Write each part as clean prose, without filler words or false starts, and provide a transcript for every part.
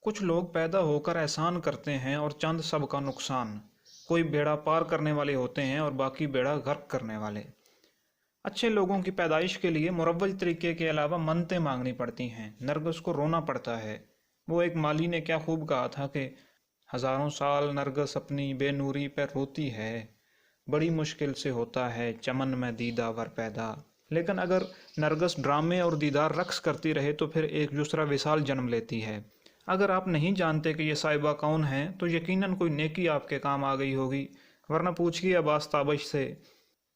कुछ लोग पैदा होकर एहसान करते हैं और चंद सबका नुकसान। कोई बेड़ा पार करने वाले होते हैं और बाकी बेड़ा गर्क करने वाले। अच्छे लोगों की पैदाइश के लिए मुरव्वज तरीके के अलावा मन्नतें मांगनी पड़ती हैं। नरगिस को रोना पड़ता है। वो एक माली ने क्या खूब कहा था कि हजारों साल नरगिस अपनी बेनूरी पर रोती है, बड़ी मुश्किल से होता है चमन में दीदावर पैदा। लेकिन अगर नरगिस ड्रामे और दीदार रक्स करती रहे तो फिर एक दूसरा विसाल जन्म लेती है। अगर आप नहीं जानते कि ये साहिबा कौन है तो यकीनन कोई नेकी आपके काम आ गई होगी, वरना पूछिए अब्बास ताबिश से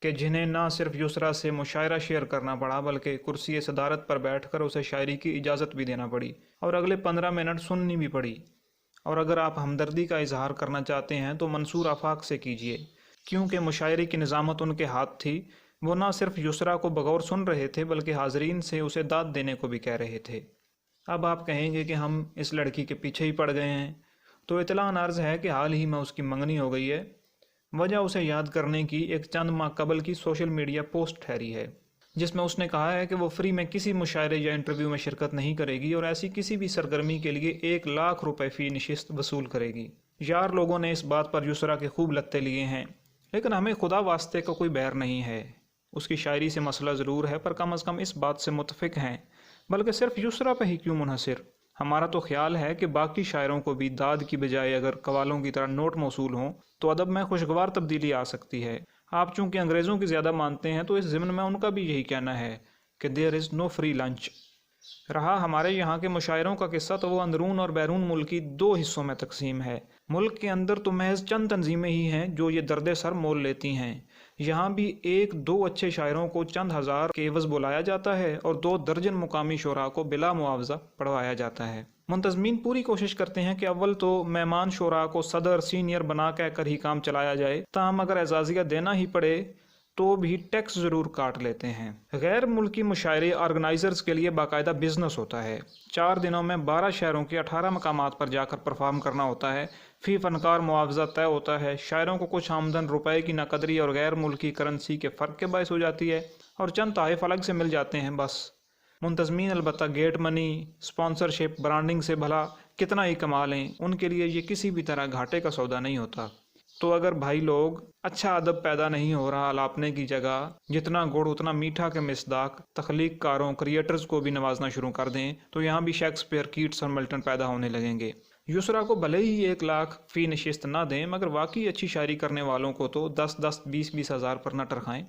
कि जिन्हें ना सिर्फ युसरा से मुशायरा शेयर करना पड़ा बल्कि कुर्सी सदारत पर बैठकर उसे शायरी की इजाज़त भी देना पड़ी और अगले 15 मिनट सुननी भी पड़ी। और अगर आप हमदर्दी का इजहार करना चाहते हैं तो मंसूर आफाक से कीजिए, क्योंकि मुशायरे की निज़ामत उनके हाथ थी। वो ना सिर्फ युसरा को बगौर सुन रहे थे बल्कि हाजरीन से उसे दाद देने को भी कह रहे थे। अब आप कहेंगे कि हम इस लड़की के पीछे ही पड़ गए हैं, तो इत्तलान अर्ज़ है कि हाल ही में उसकी मंगनी हो गई है। वजह उसे याद करने की एक चंद माह कबल की सोशल मीडिया पोस्ट ठहरी है, जिसमें उसने कहा है कि वो फ्री में किसी मुशायरे या इंटरव्यू में शिरकत नहीं करेगी और ऐसी किसी भी सरगर्मी के लिए 1 लाख रुपए फ़ी नशिस्त वसूल करेगी। यार लोगों ने इस बात पर युसरा के खूब लत्ते लिए हैं, लेकिन हमें खुदा वास्ते का कोई बैर नहीं है। उसकी शायरी से मसला ज़रूर है, पर कम अज़ कम इस बात से मुतफिक हैं, बल्कि सिर्फ युसरा पे ही क्यों मुनहसर। हमारा तो ख्याल है कि बाकी शायरों को भी दाद की बजाय अगर कवालों की तरह नोट मौसूल हों तो अदब में खुशगवार तब्दीली आ सकती है। आप चूंकि अंग्रेज़ों की ज़्यादा मानते हैं तो इस ज़िम्न में उनका भी यही कहना है कि there is no free lunch. रहा हमारे यहाँ के मुशायरों का किस्सा, तो वो अंदरून और बैरून मुल्क की 2 हिस्सों में तकसीम है। मुल्क के अंदर तो महज चंद तंजीमें ही हैं जो ये दर्द सर मोल लेती हैं। यहाँ भी 1-2 अच्छे शायरों को चंद हज़ार के एवज़ बुलाया जाता है और 2 दर्जन मुकामी शोरा को बिला मुआवजा पढ़वाया जाता है। मुंतज़मीन पूरी कोशिश करते हैं कि अव्वल तो मेहमान शोरा को सदर सीनियर बना कर ही काम चलाया जाए, ताहम अगर एजाज़िया देना ही पड़े तो भी टैक्स ज़रूर काट लेते हैं। गैर मुल्की मुशायरे ऑर्गेनाइज़र्स के लिए बाकायदा बिजनेस होता है। 4 दिनों में 12 शहरों के 18 मकामात पर जाकर परफॉर्म करना होता है। फ़ी फ़नकार मुआवजा तय होता है। शायरों को कुछ आमदन रुपए की नाकदरी और गैर मुल्की करेंसी के फ़र्क के बायस हो जाती है और चंद तोहफ़े अलग से मिल जाते हैं बस। मुंतज़मीन अलबत्ता गेट मनी, स्पॉन्सरशिप, ब्रांडिंग से भला कितना ही कमा लें, उनके लिए ये किसी भी तरह घाटे का सौदा नहीं होता। तो अगर भाई लोग अच्छा अदब पैदा नहीं हो रहा अलापने की जगह, जितना गुड़ उतना मीठा के मिसदाक तख्लीक कारों क्रिएटर्स को भी नवाजना शुरू कर दें तो यहाँ भी शेक्सपियर, कीट्स और मिल्टन पैदा होने लगेंगे। युसरा को भले ही 1 लाख फ़ी नशिस्त ना दें, मगर वाकई अच्छी शायरी करने वालों को तो 10-10, 20-20 हज़ार पर न टरखाएं।